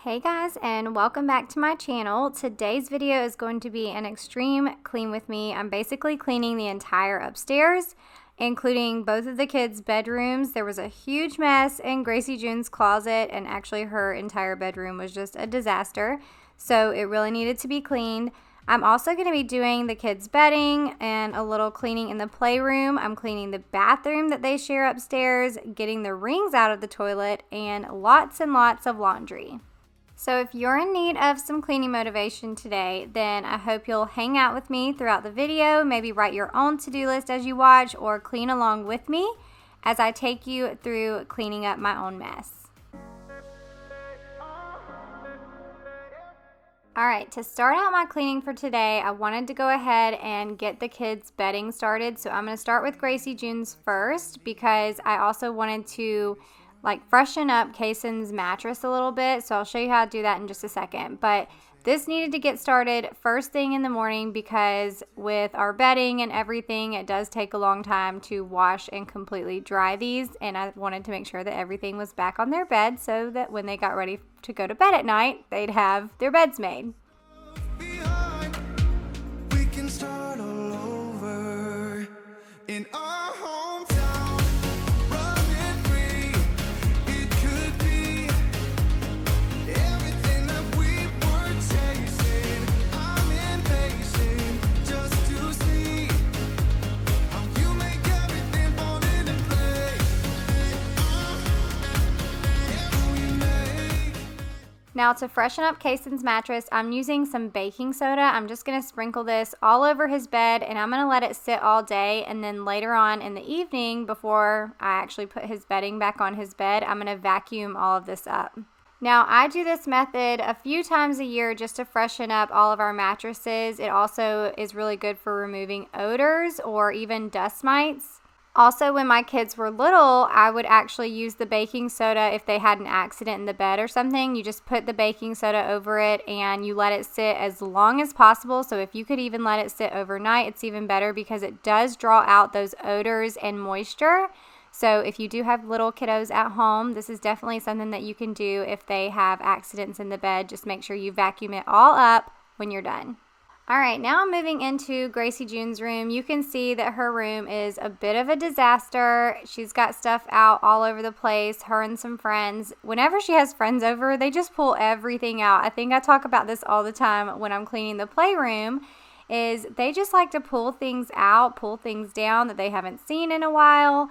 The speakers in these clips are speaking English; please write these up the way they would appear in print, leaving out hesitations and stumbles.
Hey guys, and welcome back to my channel. Today's video is going to be an extreme clean with me. I'm basically cleaning the entire upstairs, including both of the kids' bedrooms. There was a huge mess in Gracie June's closet, and actually her entire bedroom was just a disaster. So it really needed to be cleaned. I'm also going to be doing the kids' bedding and a little cleaning in the playroom. I'm cleaning the bathroom that they share upstairs, getting the rings out of the toilet, and lots of laundry. So if you're in need of some cleaning motivation today, then I hope you'll hang out with me throughout the video, maybe write your own to-do list as you watch, or clean along with me as I take you through cleaning up my own mess. Alright, to start out my cleaning for today, I wanted to go ahead and get the kids' bedding started. So I'm going to start with Gracie June's first because I also wanted to freshen up Kaysen's mattress a little bit, so I'll show you how to do that in just a second. But this needed to get started first thing in the morning because with our bedding and everything, it does take a long time to wash and completely dry these, and I wanted to make sure that everything was back on their bed so that when they got ready to go to bed at night, they'd have their beds made. We can start all over in our hometown. Now to freshen up Kaysen's mattress, I'm using some baking soda. I'm just going to sprinkle this all over his bed, and I'm going to let it sit all day, and then later on in the evening, before I actually put his bedding back on his bed, I'm going to vacuum all of this up. Now I do this method a few times a year just to freshen up all of our mattresses. It also is really good for removing odors or even dust mites. Also, when my kids were little, I would actually use the baking soda if they had an accident in the bed or something. You just put the baking soda over it and you let it sit as long as possible. So if you could even let it sit overnight, it's even better because it does draw out those odors and moisture. So if you do have little kiddos at home, this is definitely something that you can do if they have accidents in the bed. Just make sure you vacuum it all up when you're done. Alright, now I'm moving into Gracie June's room. You can see that her room is a bit of a disaster. She's got stuff out all over the place, her and some friends. Whenever she has friends over, they just pull everything out. I think I talk about this all the time when I'm cleaning the playroom, is they just like to pull things out, pull things down that they haven't seen in a while.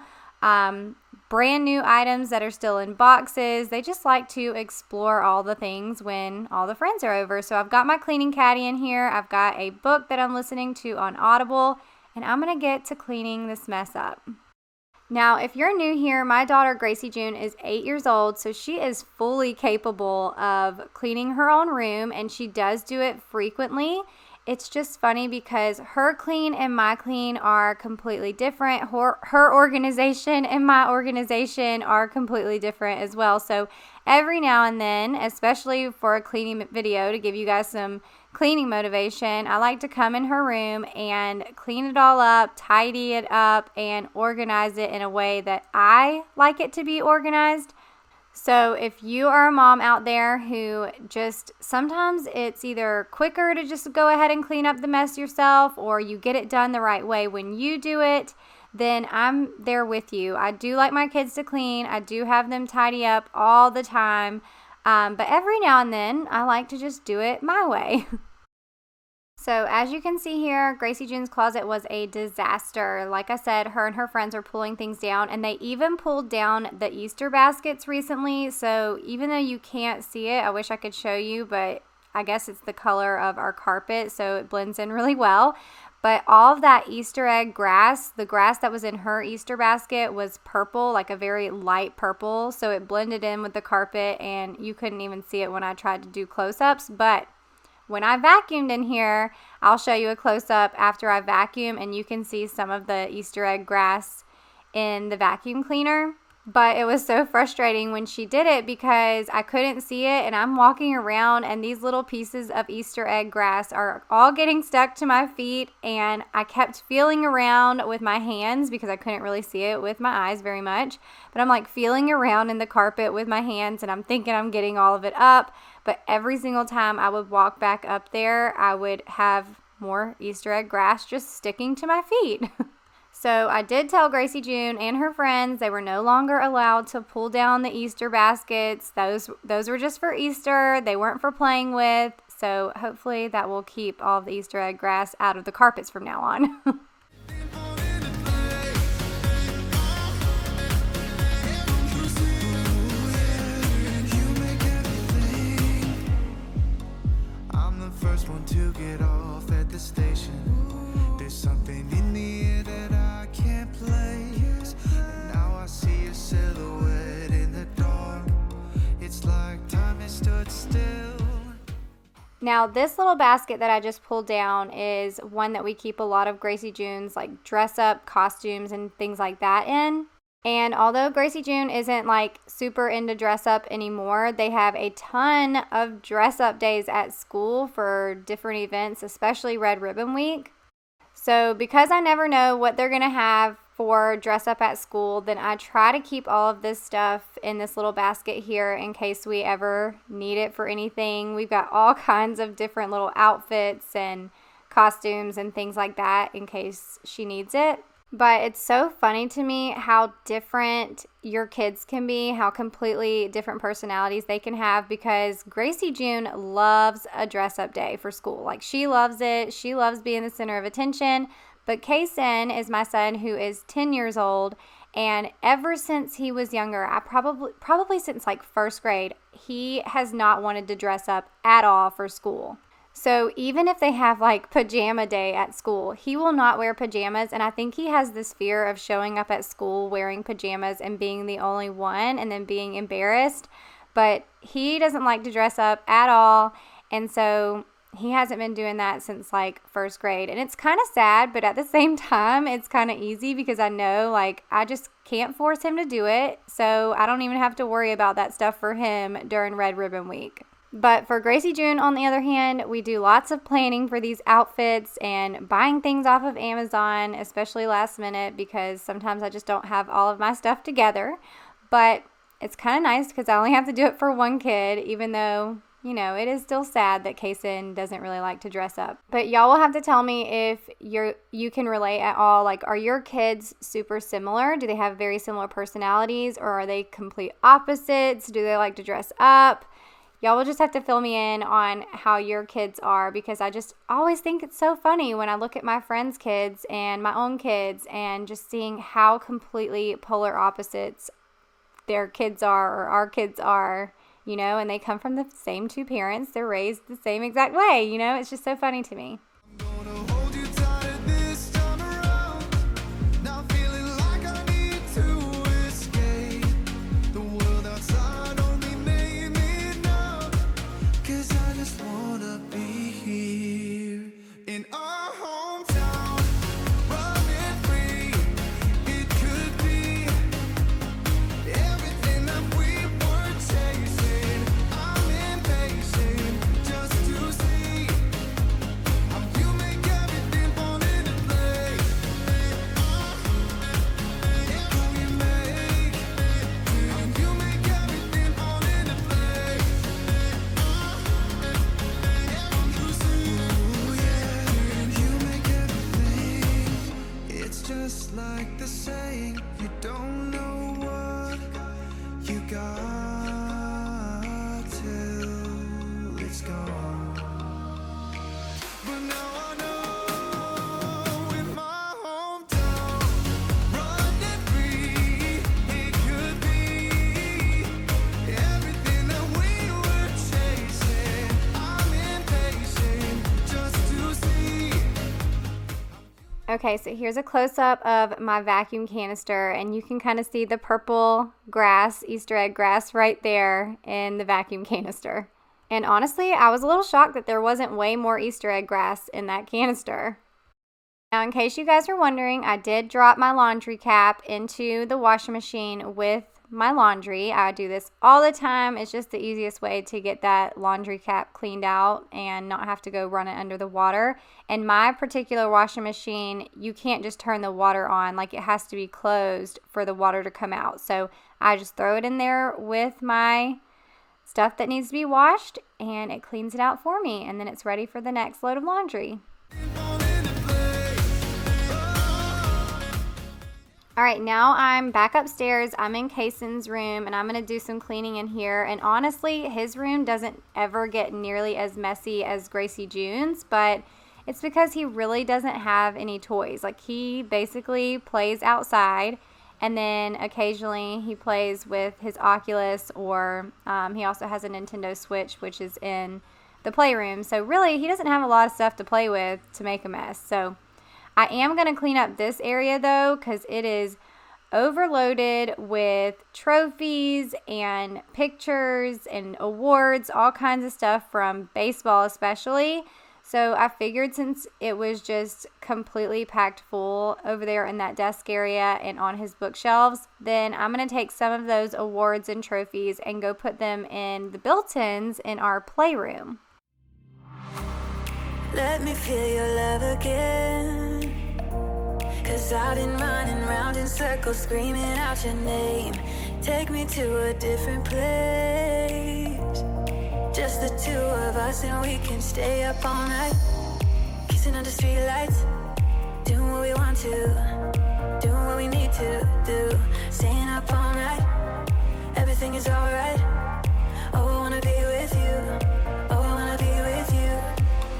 Brand new items that are still in boxes. They just like to explore all the things when all the friends are over. So I've got my cleaning caddy in here. I've got a book that I'm listening to on Audible, and I'm going to get to cleaning this mess up. Now, if you're new here, my daughter Gracie June is 8 years old, so she is fully capable of cleaning her own room, and she does do it frequently. It's just funny because her clean and my clean are completely different. Her organization and my organization are completely different as well. So every now and then, especially for a cleaning video to give you guys some cleaning motivation, I like to come in her room and clean it all up, tidy it up, and organize it in a way that I like it to be organized. So if you are a mom out there who just, sometimes it's either quicker to just go ahead and clean up the mess yourself, or you get it done the right way when you do it, then I'm there with you. I do like my kids to clean. I do have them tidy up all the time. But every now and then, I like to just do it my way. So as you can see here, Gracie June's closet was a disaster. Like I said, her and her friends are pulling things down, and they even pulled down the Easter baskets recently. So even though you can't see it, I wish I could show you, but I guess it's the color of our carpet, so it blends in really well. But all of that Easter egg grass, the grass that was in her Easter basket was purple, like a very light purple. So it blended in with the carpet, and you couldn't even see it when I tried to do close-ups. But when I vacuumed in here, I'll show you a close-up after I vacuum, and you can see some of the Easter egg grass in the vacuum cleaner. But it was so frustrating when she did it because I couldn't see it, and I'm walking around and these little pieces of Easter egg grass are all getting stuck to my feet, and I kept feeling around with my hands because I couldn't really see it with my eyes very much. But I'm like feeling around in the carpet with my hands, and I'm thinking I'm getting all of it up, but every single time I would walk back up there, I would have more Easter egg grass just sticking to my feet. So I did tell Gracie June and her friends they were no longer allowed to pull down the Easter baskets. Those were just for Easter. They weren't for playing with. So hopefully that will keep all of the Easter egg grass out of the carpets from now on. I'm the first one to get off at the station. There's something in the air that I can't place. And now I see a silhouette in the dark. It's like time has stood still. Now, this little basket that I just pulled down is one that we keep a lot of Gracie June's like dress up costumes and things like that in. And although Gracie June isn't like super into dress up anymore, they have a ton of dress up days at school for different events, especially Red Ribbon Week. So because I never know what they're going to have for dress up at school, then I try to keep all of this stuff in this little basket here in case we ever need it for anything. We've got all kinds of different little outfits and costumes and things like that in case she needs it. But it's so funny to me how different your kids can be, how completely different personalities they can have, because Gracie June loves a dress-up day for school. Like, she loves it. She loves being the center of attention. But Kaysen is my son, who is 10 years old, and ever since he was younger, I probably since like first grade, he has not wanted to dress up at all for school. So even if they have like pajama day at school, he will not wear pajamas. And I think he has this fear of showing up at school wearing pajamas and being the only one and then being embarrassed. But he doesn't like to dress up at all. And so he hasn't been doing that since like first grade. And it's kind of sad, but at the same time, it's kind of easy because I know like I just can't force him to do it. So I don't even have to worry about that stuff for him during Red Ribbon Week. But for Gracie June, on the other hand, we do lots of planning for these outfits and buying things off of Amazon, especially last minute, because sometimes I just don't have all of my stuff together. But it's kind of nice because I only have to do it for one kid, even though, you know, it is still sad that Kaysen doesn't really like to dress up. But y'all will have to tell me if you can relate at all. Like, are your kids super similar? Do they have very similar personalities, or are they complete opposites? Do they like to dress up? Y'all will just have to fill me in on how your kids are, because I just always think it's so funny when I look at my friends' kids and my own kids and just seeing how completely polar opposites their kids are, or our kids are, you know, and they come from the same two parents. They're raised the same exact way, you know. It's just so funny to me. Like the saying, you don't know what you got till it's gone. But now I know in my hometown, running free, it could be everything that we were chasing. I'm impatient just to see. Okay, so here's a close-up of my vacuum canister, and you can kind of see the purple grass, Easter egg grass, right there in the vacuum canister. And honestly, I was a little shocked that there wasn't way more Easter egg grass in that canister. Now, in case you guys are wondering, I did drop my laundry cap into the washing machine with my laundry. I do this all the time. It's just the easiest way to get that laundry cap cleaned out and not have to go run it under the water. And my particular washing machine, you can't just turn the water on. Like, it has to be closed for the water to come out. So I just throw it in there with my stuff that needs to be washed, and it cleans it out for me, and then it's ready for the next load of laundry. All right, now I'm back upstairs. I'm in Kaysen's room, and I'm going to do some cleaning in here. And honestly, his room doesn't ever get nearly as messy as Gracie June's, but it's because he really doesn't have any toys. Like, he basically plays outside, and then occasionally he plays with his Oculus, or he also has a Nintendo Switch, which is in the playroom. So really, he doesn't have a lot of stuff to play with to make a mess. So I am going to clean up this area though, because it is overloaded with trophies and pictures and awards, all kinds of stuff from baseball especially. So I figured since it was just completely packed full over there in that desk area and on his bookshelves, then I'm going to take some of those awards and trophies and go put them in the built-ins in our playroom. Let me feel your love again, 'cause I've been running round in circles screaming out your name. Take me to a different place, just the two of us, and we can stay up all night, kissing under streetlights, doing what we want to, doing what we need to do, staying up all night, everything is alright. Oh, I wanna be with you, oh, I wanna be with you.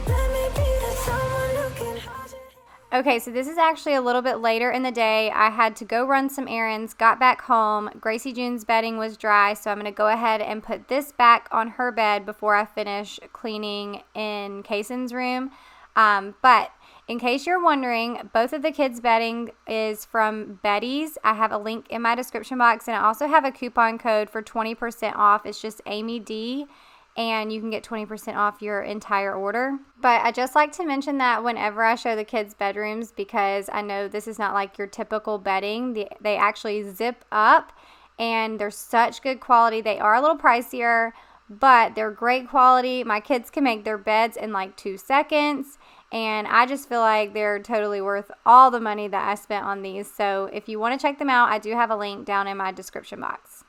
Let me be that someone who can hold your hand. Okay, so this is actually a little bit later in the day. I had to go run some errands, got back home. Gracie June's bedding was dry, so I'm going to go ahead and put this back on her bed before I finish cleaning in Kaysen's room. But in case you're wondering, both of the kids' bedding is from Betty's. I have a link in my description box, and I also have a coupon code for 20% off. It's just Amy D, and you can get 20% off your entire order. But I just like to mention that whenever I show the kids' bedrooms, because I know this is not like your typical bedding. They actually zip up, and they're such good quality. They are a little pricier, but they're great quality. My kids can make their beds in like 2 seconds, and I just feel like they're totally worth all the money that I spent on these. So if you want to check them out, I do have a link down in my description box.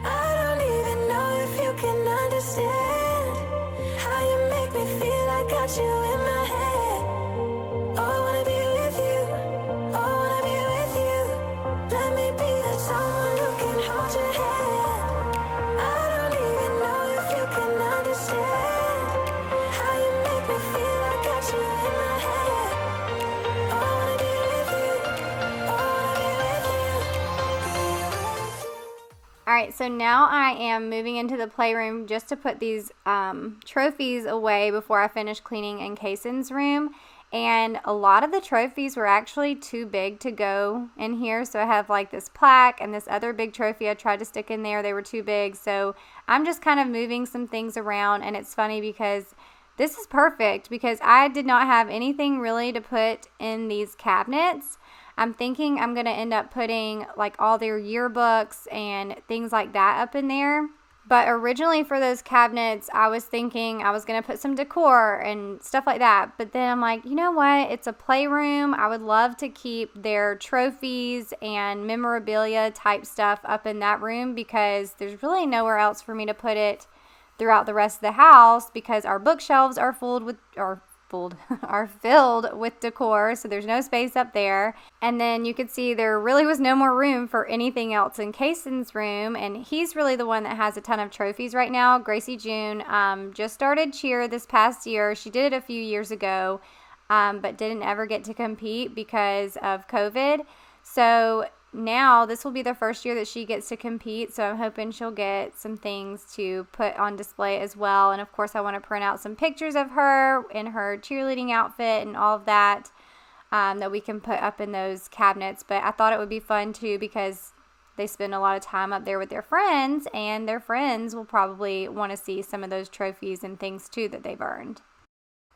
I don't even know if you can understand how you make me feel. I got you in my head. Oh, I wanna be with you. Oh, I wanna be with you. Let me be that someone who can hold your hand. I don't even know if you can understand how you make me feel. I got you in my head. Oh, I wanna be with you. Oh, I wanna be with you. All right, so now I am moving into the playroom just to put these trophies away before I finish cleaning in Kaysen's room. And a lot of the trophies were actually too big to go in here. So I have like this plaque and this other big trophy I tried to stick in there. They were too big. So I'm just kind of moving some things around. And it's funny because this is perfect because I did not have anything really to put in these cabinets. I'm thinking I'm going to end up putting like all their yearbooks and things like that up in there. But originally for those cabinets, I was thinking I was going to put some decor and stuff like that. But then I'm like, you know what? It's a playroom. I would love to keep their trophies and memorabilia type stuff up in that room because there's really nowhere else for me to put it throughout the rest of the house because our bookshelves are filled with decor, so there's no space up there. And then you could see there really was no more room for anything else in Kaysen's room, and he's really the one that has a ton of trophies right now. Gracie June just started cheer this past year. She did it a few years ago, but didn't ever get to compete because of COVID. So now this will be the first year that she gets to compete, so I'm hoping she'll get some things to put on display as well. And of course I want to print out some pictures of her in her cheerleading outfit and all of that that we can put up in those cabinets. But I thought it would be fun too because they spend a lot of time up there with their friends, and their friends will probably want to see some of those trophies and things too that they've earned.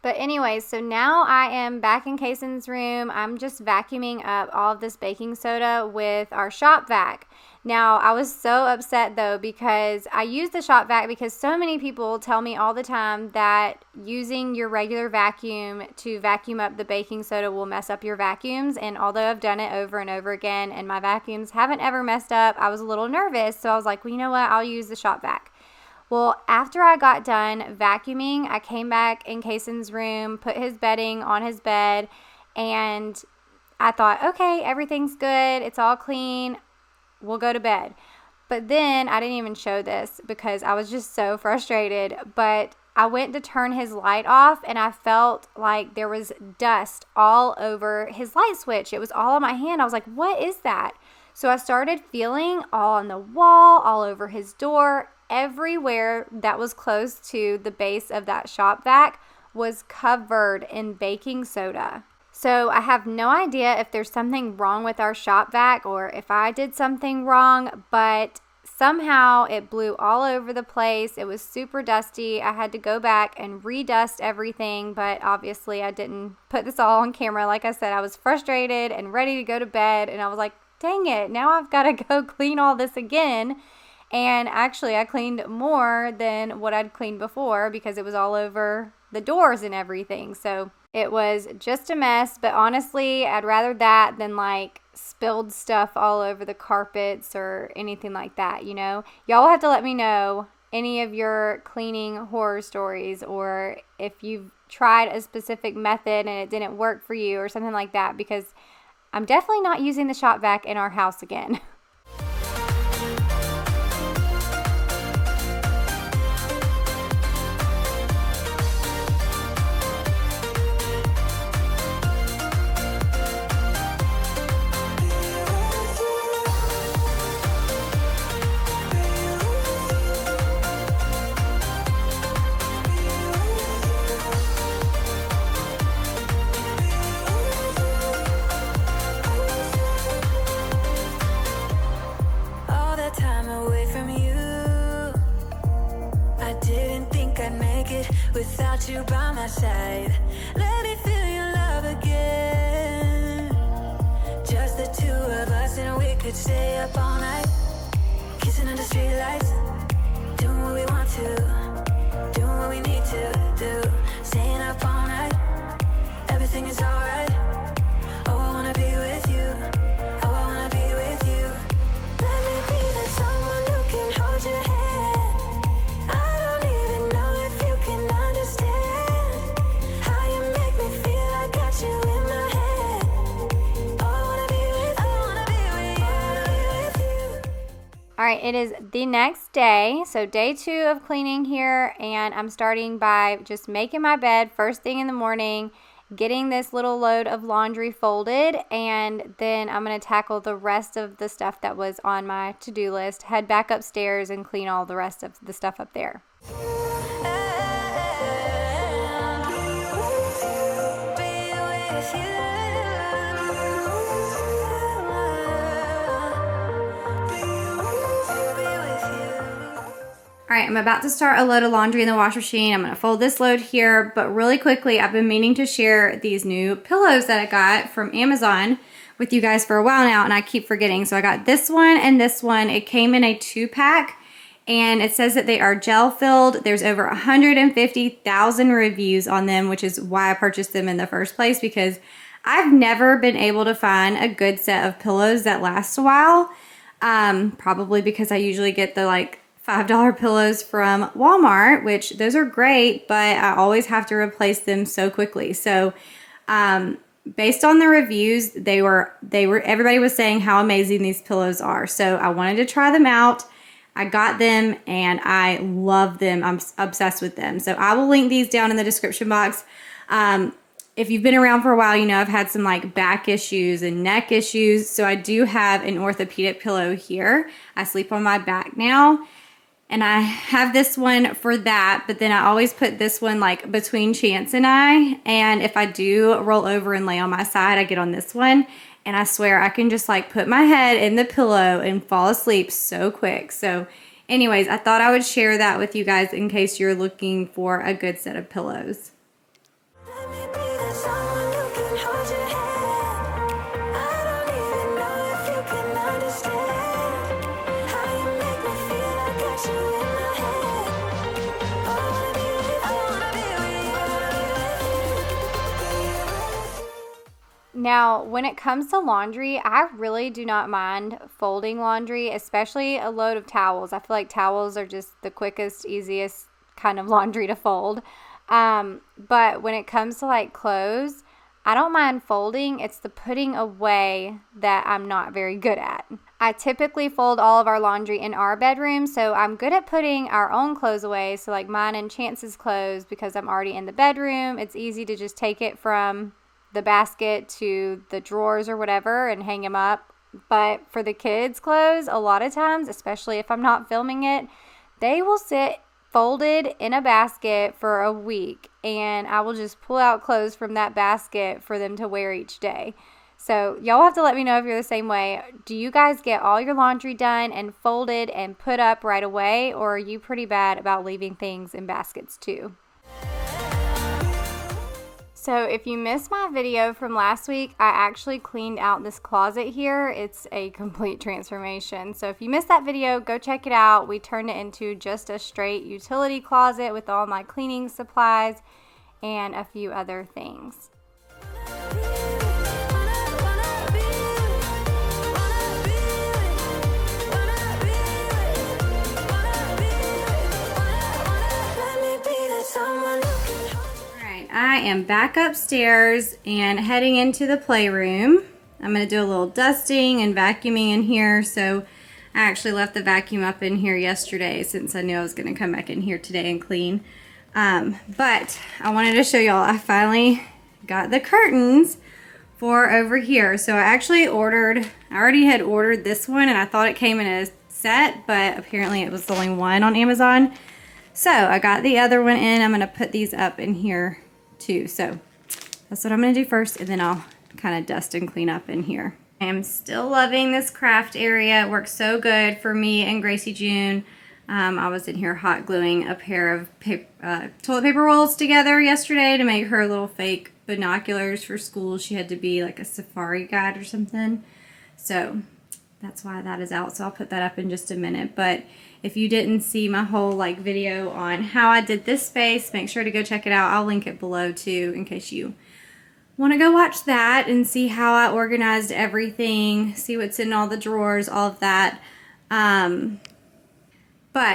But anyways, so now I am back in Kaysen's room. I'm just vacuuming up all of this baking soda with our shop vac. Now, I was so upset though because I use the shop vac because so many people tell me all the time that using your regular vacuum to vacuum up the baking soda will mess up your vacuums. And although I've done it over and over again and my vacuums haven't ever messed up, I was a little nervous. So I was like, well, you know what? I'll use the shop vac. Well, after I got done vacuuming, I came back in Kason's room, put his bedding on his bed, and I thought, okay, everything's good. It's all clean. We'll go to bed. But then I didn't even show this because I was just so frustrated. But I went to turn his light off and I felt like there was dust all over his light switch. It was all on my hand. I was like, what is that? So I started feeling all on the wall, all over his door. Everywhere that was close to the base of that shop vac was covered in baking soda. So I have no idea if there's something wrong with our shop vac or if I did something wrong, but somehow it blew all over the place. It was super dusty. I had to go back and redust everything, but obviously I didn't put this all on camera. Like I said, I was frustrated and ready to go to bed, and I was like, dang it, now I've got to go clean all this again. And actually, I cleaned more than what I'd cleaned before because it was all over the doors and everything. So it was just a mess. But honestly, I'd rather that than like spilled stuff all over the carpets or anything like that, you know? Y'all have to let me know any of your cleaning horror stories, or if you've tried a specific method and it didn't work for you or something like that, because I'm definitely not using the shop vac in our house again. Without you by my side, let me feel your love again. Just the two of us, and we could stay up all night, kissing under streetlights, doing what we want to, doing what we need to do, staying up all night. Everything is alright. Oh, I wanna be with you. Oh, I wanna be with you. Let me be the someone who can hold your hand. All right, it is the next day, so day 2 of cleaning here, and I'm starting by just making my bed first thing in the morning, getting this little load of laundry folded, and then I'm going to tackle the rest of the stuff that was on my to-do list, head back upstairs and clean all the rest of the stuff up there. All right, I'm about to start a load of laundry in the wash machine. I'm going to fold this load here, but really quickly, I've been meaning to share these new pillows that I got from Amazon with you guys for a while now, and I keep forgetting. So I got this one and this one. It came in a 2-pack, and it says that they are gel-filled. There's over 150,000 reviews on them, which is why I purchased them in the first place, because I've never been able to find a good set of pillows that last a while, probably because I usually get the like $5 pillows from Walmart, which those are great, but I always have to replace them so quickly. So based on the reviews, everybody was saying how amazing these pillows are. So I wanted to try them out. I got them and I love them. I'm obsessed with them. So I will link these down in the description box. If you've been around for a while, you know I've had some like back issues and neck issues. So I do have an orthopedic pillow here. I sleep on my back now. And I have this one for that, but then I always put this one like between Chance and I. And if I do roll over and lay on my side, I get on this one. And I swear I can just like put my head in the pillow and fall asleep so quick. So anyways, I thought I would share that with you guys in case you're looking for a good set of pillows. Let me be the someone who can hold your hand. I don't even know if you can understand how you make me feel. I got you in my head. I wanna be with you. Now, when it comes to laundry, I really do not mind folding laundry, especially a load of towels. I feel like towels are just the quickest, easiest kind of laundry to fold. But when it comes to like clothes, I don't mind folding. It's the putting away that I'm not very good at. I typically fold all of our laundry in our bedroom, so I'm good at putting our own clothes away. So like mine and Chance's clothes, because I'm already in the bedroom, it's easy to just take it from the basket to the drawers or whatever and hang them up. But for the kids' clothes, a lot of times, especially if I'm not filming it, they will sit folded in a basket for a week, and I will just pull out clothes from that basket for them to wear each day. So y'all have to let me know if you're the same way. Do you guys get all your laundry done and folded and put up right away, or are you pretty bad about leaving things in baskets too? So if you missed my video from last week, I actually cleaned out this closet here. It's a complete transformation. So if you missed that video, go check it out. We turned it into just a straight utility closet with all my cleaning supplies and a few other things. I am back upstairs and heading into the playroom. I'm going to do a little dusting and vacuuming in here. So I actually left the vacuum up in here yesterday since I knew I was going to come back in here today and clean. But I wanted to show y'all, I finally got the curtains for over here. So I already had ordered this one, and I thought it came in a set, but apparently it was only one on Amazon. So I got the other one in. I'm going to put these up in here too. So that's what I'm going to do first, and then I'll kind of dust and clean up in here. I am still loving this craft area. It works so good for me and Gracie June. I was in here hot gluing a pair of toilet paper rolls together yesterday to make her little fake binoculars for school. She had to be like a safari guide or something. So that's why that is out. So I'll put that up in just a minute. But if you didn't see my whole video on how I did this space, make sure to go check it out. I'll link it below too in case you want to go watch that and see how I organized everything, see what's in all the drawers, all of that. But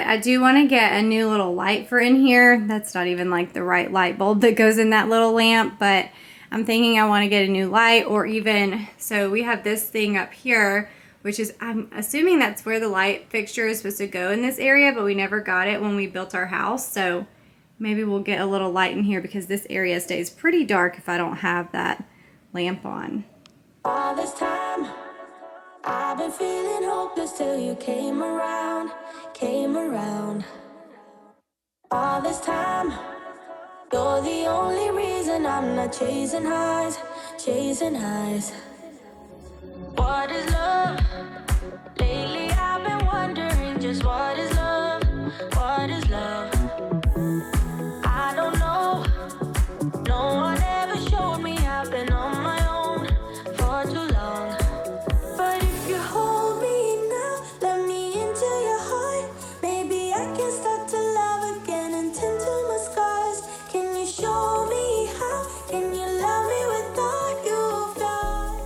I do want to get a new little light for in here. That's not even like the right light bulb that goes in that little lamp, but I'm thinking I want to get a new light, or even, so we have this thing up here, which is, I'm assuming that's where the light fixture is supposed to go in this area, but we never got it when we built our house. So maybe we'll get a little light in here, because this area stays pretty dark if I don't have that lamp on. All this time, I've been feeling hopeless till you came around. All this time, you're the only reason I'm not chasing highs. What is love? Lately I've been wondering just what is love? I don't know. No one ever showed me I've been on my own for too long. But if you hold me now, let me into your heart. Maybe I can start to love again and tend to my scars. Can you show me how? Can you love me without you fly?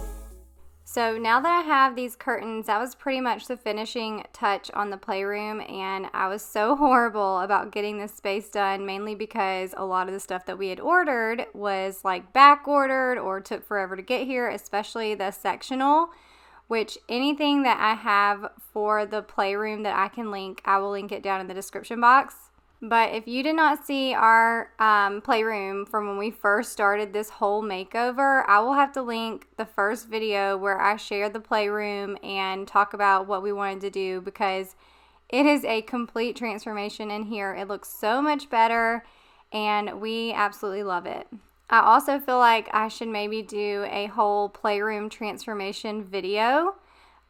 So now that I have these curtains, that was pretty much the finishing touch on the playroom, and I was so horrible about getting this space done, mainly because a lot of the stuff that we had ordered was like back ordered or took forever to get here, especially the sectional, which anything that I have for the playroom that I can link, I will link it down in the description box. But if you did not see our playroom from when we first started this whole makeover, I will have to link the first video where I share the playroom and talk about what we wanted to do, because it is a complete transformation in here. It looks so much better, and we absolutely love it. I also feel like I should maybe do a whole playroom transformation video,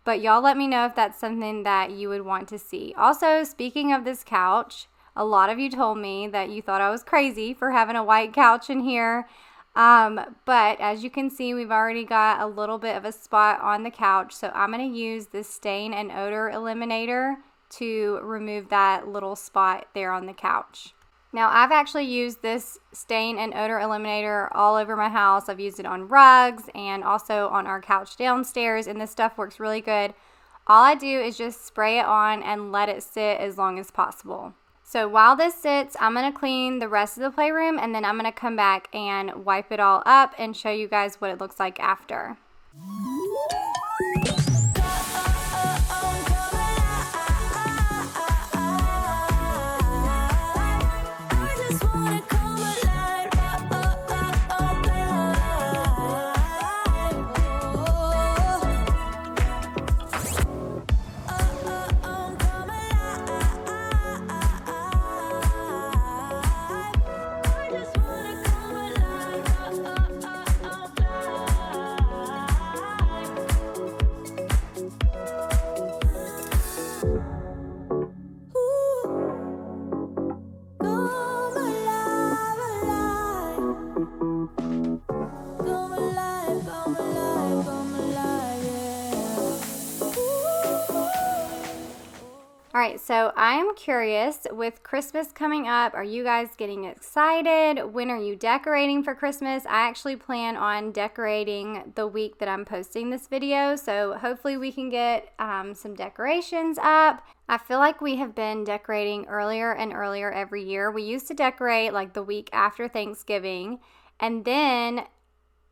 but y'all let me know if that's something that you would want to see. Also, speaking of this couch, a lot of you told me that you thought I was crazy for having a white couch in here. But as you can see, we've already got a little bit of a spot on the couch. So I'm going to use this stain and odor eliminator to remove that little spot there on the couch. Now, I've actually used this stain and odor eliminator all over my house. I've used it on rugs and also on our couch downstairs, and this stuff works really good. All I do is just spray it on and let it sit as long as possible. So while this sits, I'm going to clean the rest of the playroom, and then I'm going to come back and wipe it all up and show you guys what it looks like after. Alright, so I am curious, with Christmas coming up, are you guys getting excited? When are you decorating for Christmas? I actually plan on decorating the week that I'm posting this video, so hopefully we can get some decorations up. I feel like we have been decorating earlier and earlier every year. We used to decorate like the week after Thanksgiving, and then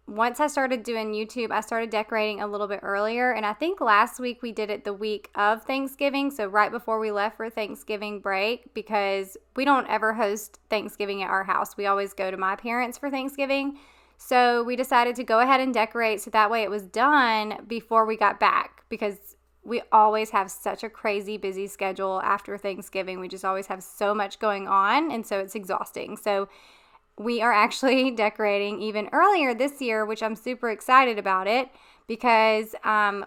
once I started doing YouTube, I started decorating a little bit earlier, and I think last week we did it the week of Thanksgiving, so right before we left for Thanksgiving break, because we don't ever host Thanksgiving at our house. We always go to my parents for Thanksgiving, so we decided to go ahead and decorate so that way it was done before we got back, because we always have such a crazy busy schedule after Thanksgiving. We just always have so much going on, and so it's exhausting. So we are actually decorating even earlier this year, which I'm super excited about it, because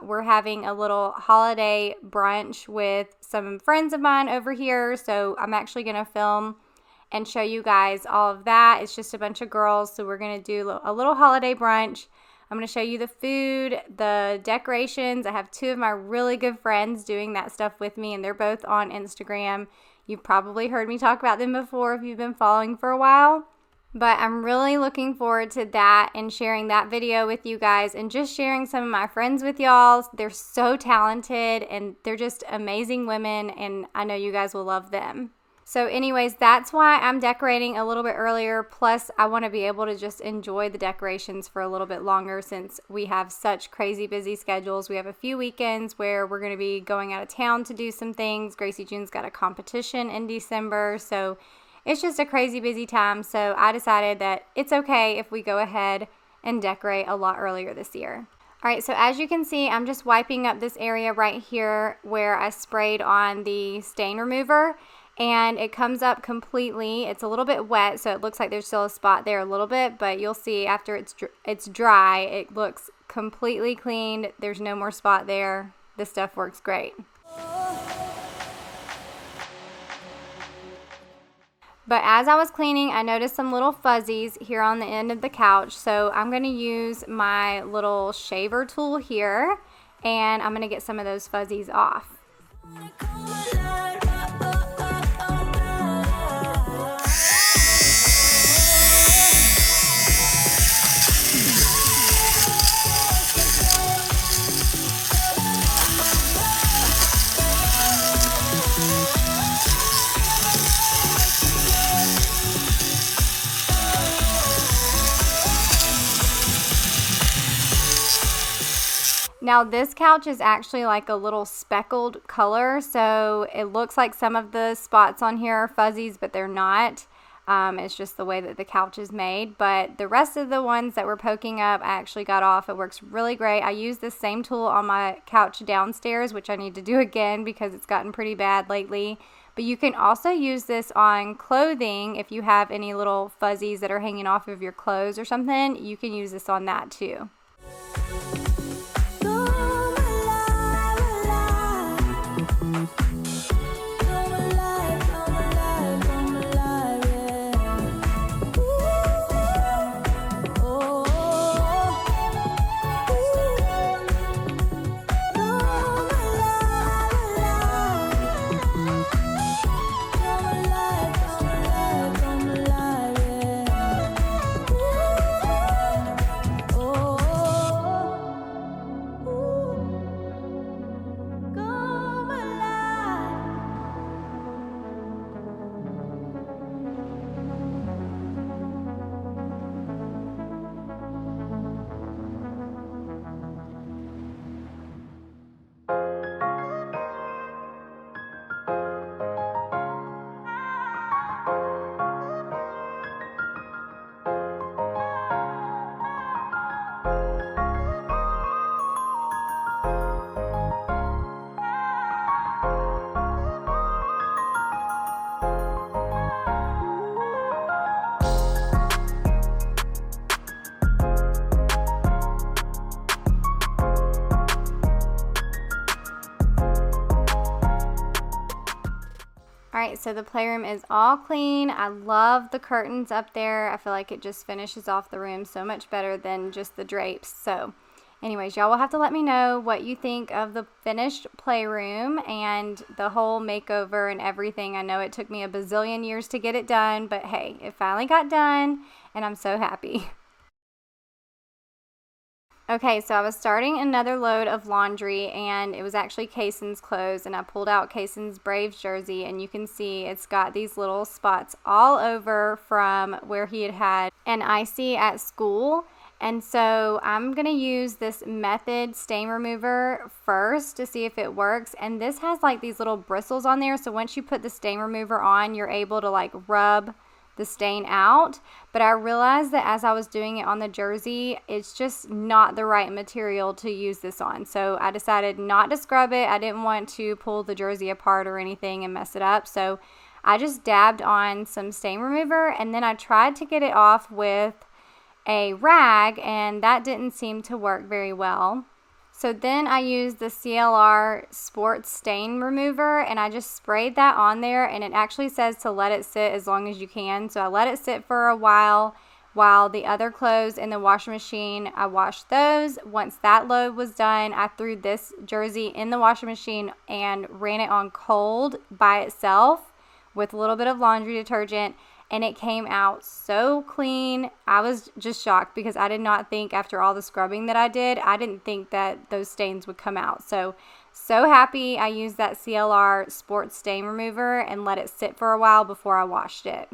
we're having a little holiday brunch with some friends of mine over here. So I'm actually going to film and show you guys all of that. It's just a bunch of girls, so we're going to do a little holiday brunch. I'm going to show you the food, the decorations. I have two of my really good friends doing that stuff with me, and they're both on Instagram. You've probably heard me talk about them before if you've been following for a while. But I'm really looking forward to that and sharing that video with you guys and just sharing some of my friends with y'all. They're so talented and they're just amazing women, and I know you guys will love them. So anyways, that's why I'm decorating a little bit earlier. Plus, I want to be able to just enjoy the decorations for a little bit longer since we have such crazy busy schedules. We have a few weekends where we're going to be going out of town to do some things. Gracie June's got a competition in December, so it's just a crazy busy time, so I decided that it's okay if we go ahead and decorate a lot earlier this year. Alright, so as you can see, I'm just wiping up this area right here where I sprayed on the stain remover, and it comes up completely. It's a little bit wet, so it looks like there's still a spot there a little bit, but you'll see after it's dry, it looks completely cleaned. There's no more spot there. This stuff works great. But as I was cleaning, I noticed some little fuzzies here on the end of the couch. So I'm going to use my little shaver tool here, and I'm going to get some of those fuzzies off. Now this couch is actually like a little speckled color, so it looks like some of the spots on here are fuzzies, but they're not. It's just the way that the couch is made, but the rest of the ones that were poking up I actually got off. It works really great. I use this same tool on my couch downstairs, which I need to do again because it's gotten pretty bad lately. But you can also use this on clothing. If you have any little fuzzies that are hanging off of your clothes or something, you can use this on that too. right, so the playroom is all clean. I love the curtains up there. I feel like it just finishes off the room so much better than just the drapes. So anyways, y'all will have to let me know what you think of the finished playroom and the whole makeover and everything. I know it took me a bazillion years to get it done, but hey, it finally got done and I'm so happy. Okay, so I was starting another load of laundry and it was actually Kaysen's clothes, and I pulled out Kaysen's Braves jersey and you can see it's got these little spots all over from where he had an icy at school. And so I'm going to use this Method stain remover first to see if it works. And this has like these little bristles on there. So once you put the stain remover on, you're able to like rub the stain out. But I realized that as I was doing it on the jersey, it's just not the right material to use this on. So I decided not to scrub it. I didn't want to pull the jersey apart or anything and mess it up. So I just dabbed on some stain remover and then I tried to get it off with a rag, and that didn't seem to work very well. So then I used the CLR Sports Stain Remover and I just sprayed that on there, and it actually says to let it sit as long as you can. So I let it sit for a while the other clothes in the washing machine, I washed those. Once that load was done, I threw this jersey in the washing machine and ran it on cold by itself with a little bit of laundry detergent. And it came out so clean. I was just shocked because I did not think, after all the scrubbing that I did, I didn't think that those stains would come out. So happy I used that CLR Sports Stain Remover and let it sit for a while before I washed it.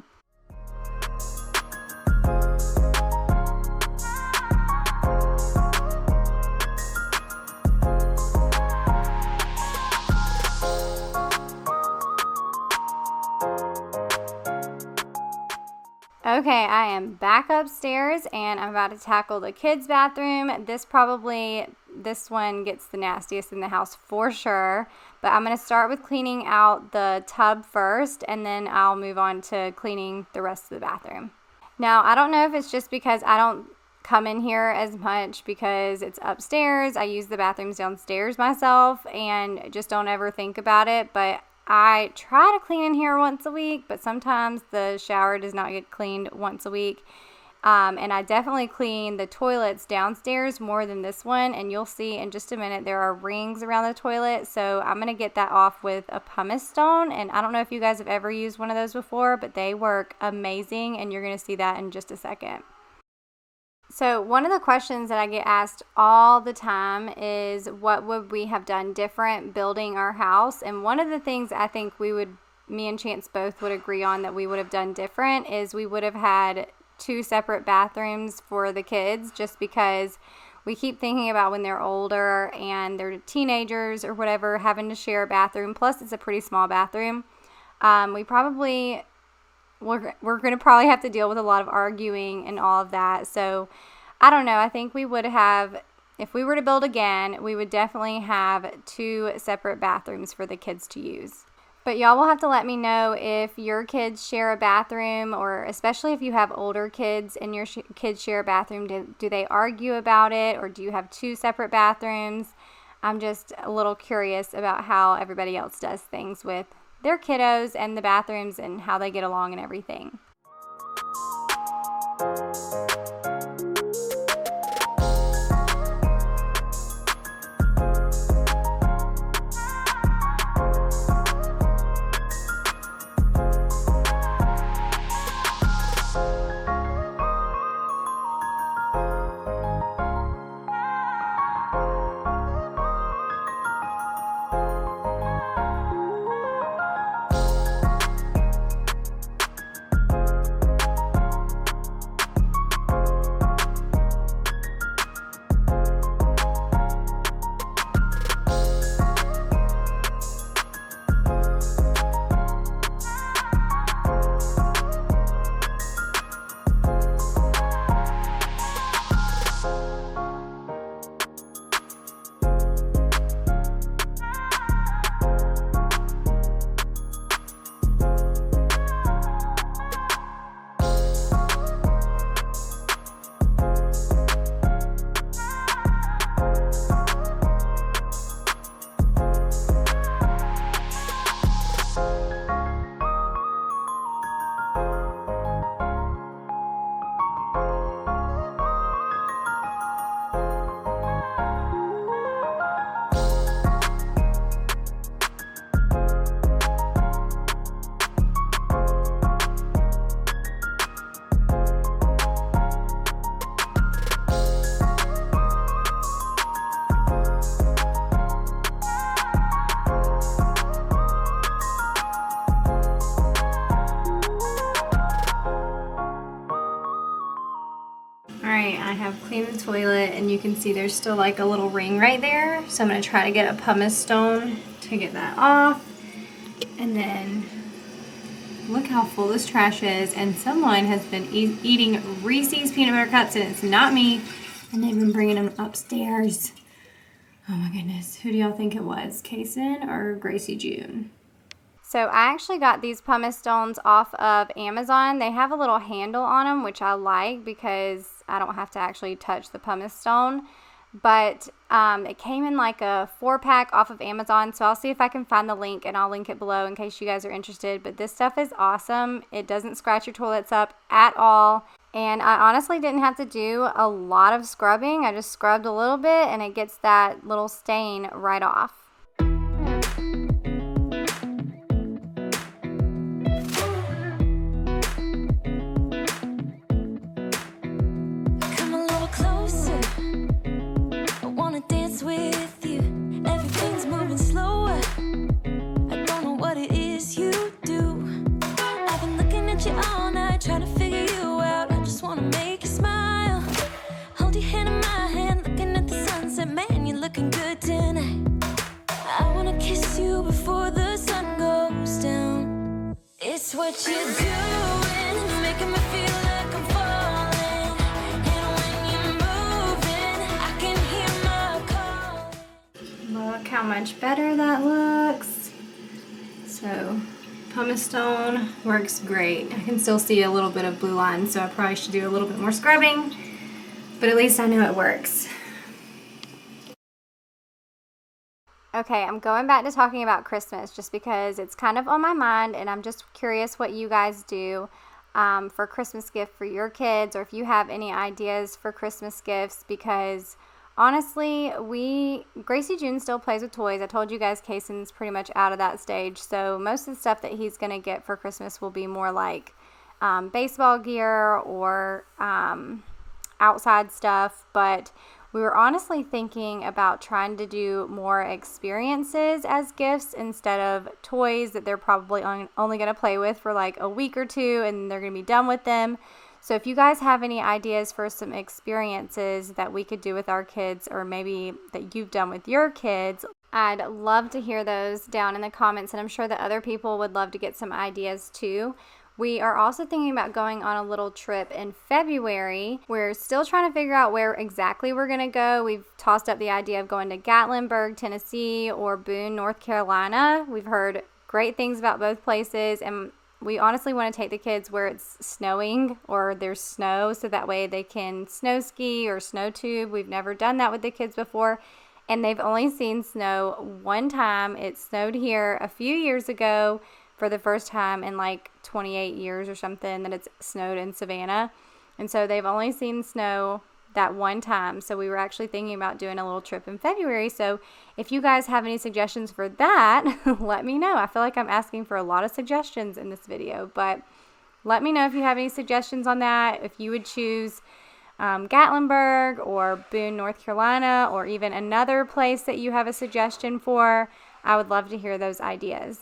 Okay, I am back upstairs and I'm about to tackle the kids' bathroom. This one gets the nastiest in the house for sure. But I'm going to start with cleaning out the tub first, and then I'll move on to cleaning the rest of the bathroom. Now, I don't know if it's just because I don't come in here as much because it's upstairs. I use the bathrooms downstairs myself and just don't ever think about it, but I try to clean in here once a week, but sometimes the shower does not get cleaned once a week. And I definitely clean the toilets downstairs more than this one, and you'll see in just a minute there are rings around the toilet, so I'm going to get that off with a pumice stone. And I don't know if you guys have ever used one of those before, but they work amazing, and you're going to see that in just a second. So one of the questions that I get asked all the time is, what would we have done different building our house? And one of the things I think me and Chance both would agree on that we would have done different is we would have had 2 separate bathrooms for the kids, just because we keep thinking about when they're older and they're teenagers or whatever, having to share a bathroom. Plus, it's a pretty small bathroom. We're going to probably have to deal with a lot of arguing and all of that. So I don't know. I think we would have, if we were to build again, we would definitely have 2 separate bathrooms for the kids to use. But y'all will have to let me know if your kids share a bathroom, or especially if you have older kids and your kids share a bathroom, do they argue about it, or do you have 2 separate bathrooms? I'm just a little curious about how everybody else does things with their kiddos and the bathrooms and how they get along and everything. Alright, I have cleaned the toilet and you can see there's still like a little ring right there. So I'm going to try to get a pumice stone to get that off. And then look how full this trash is. And someone has been eating Reese's peanut butter cups and it's not me. And they've been bringing them upstairs. Oh my goodness. Who do y'all think it was? Kaysen or Gracie June? So I actually got these pumice stones off of Amazon. They have a little handle on them, which I like because I don't have to actually touch the pumice stone. But it came in like a 4-pack off of Amazon. So I'll see if I can find the link and I'll link it below in case you guys are interested. But this stuff is awesome. It doesn't scratch your toilets up at all. And I honestly didn't have to do a lot of scrubbing. I just scrubbed a little bit and it gets that little stain right off. With you, everything's moving slower. I don't know what it is you do. I've been looking at you all night, trying to figure you out. I just wanna make you smile. Hold your hand in my hand, looking at the sunset. Man, you're looking good tonight. I wanna kiss you before the sun goes down. It's what you're doing, making me feel like I'm falling. And when you're moving, I can hear my call. Look how much better that looks. So, pumice stone works great. I can still see a little bit of blue lines, so I probably should do a little bit more scrubbing, but at least I know it works. Okay, I'm going back to talking about Christmas just because it's kind of on my mind and I'm just curious what you guys do for Christmas gift for your kids, or if you have any ideas for Christmas gifts, because honestly, Gracie June still plays with toys. I told you guys Kaysen's pretty much out of that stage, so most of the stuff that he's going to get for Christmas will be more like baseball gear or outside stuff, but we were honestly thinking about trying to do more experiences as gifts instead of toys that they're probably only going to play with for like a week or two and they're going to be done with them. So if you guys have any ideas for some experiences that we could do with our kids, or maybe that you've done with your kids, I'd love to hear those down in the comments, and I'm sure that other people would love to get some ideas too. We are also thinking about going on a little trip in February. We're still trying to figure out where exactly we're going to go. We've tossed up the idea of going to Gatlinburg, Tennessee, or Boone, North Carolina. We've heard great things about both places, and we honestly want to take the kids where it's snowing or there's snow, so that way they can snow ski or snow tube. We've never done that with the kids before, and they've only seen snow one time. It snowed here a few years ago for the first time in like 28 years or something that it's snowed in Savannah. And so they've only seen snow that one time. So we were actually thinking about doing a little trip in February. So if you guys have any suggestions for that, let me know. I feel like I'm asking for a lot of suggestions in this video, but let me know if you have any suggestions on that. If you would choose Gatlinburg or Boone, North Carolina, or even another place that you have a suggestion for, I would love to hear those ideas.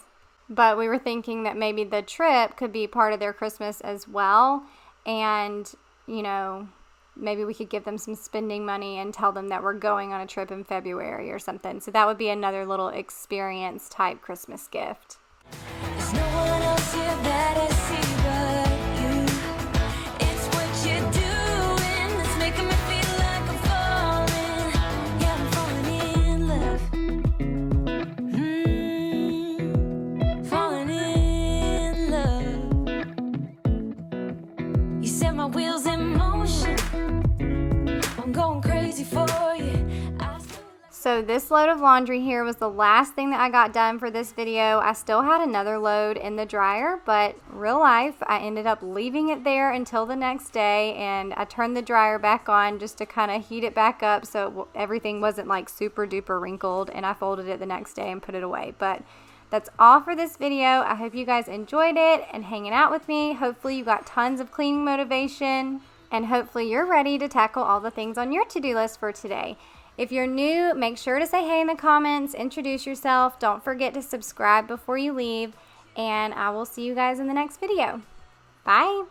But we were thinking that maybe the trip could be part of their Christmas as well. And, you know, maybe we could give them some spending money and tell them that we're going on a trip in February or something. So that would be another little experience type Christmas gift. There's no one else here that I see but you. It's what you're doing that's making me feel like I'm falling. Yeah, I'm falling in love. Falling in love. You set my wheels in motion. I'm going crazy for you. So this load of laundry here was the last thing that I got done for this video. I still had another load in the dryer, but real life, I ended up leaving it there until the next day, and I turned the dryer back on just to kind of heat it back up so everything wasn't like super duper wrinkled, and I folded it the next day and put it away. But that's all for this video. I hope you guys enjoyed it and hanging out with me. Hopefully you got tons of cleaning motivation, and hopefully you're ready to tackle all the things on your to-do list for today. If you're new, make sure to say hey in the comments, introduce yourself. Don't forget to subscribe before you leave, and I will see you guys in the next video. Bye.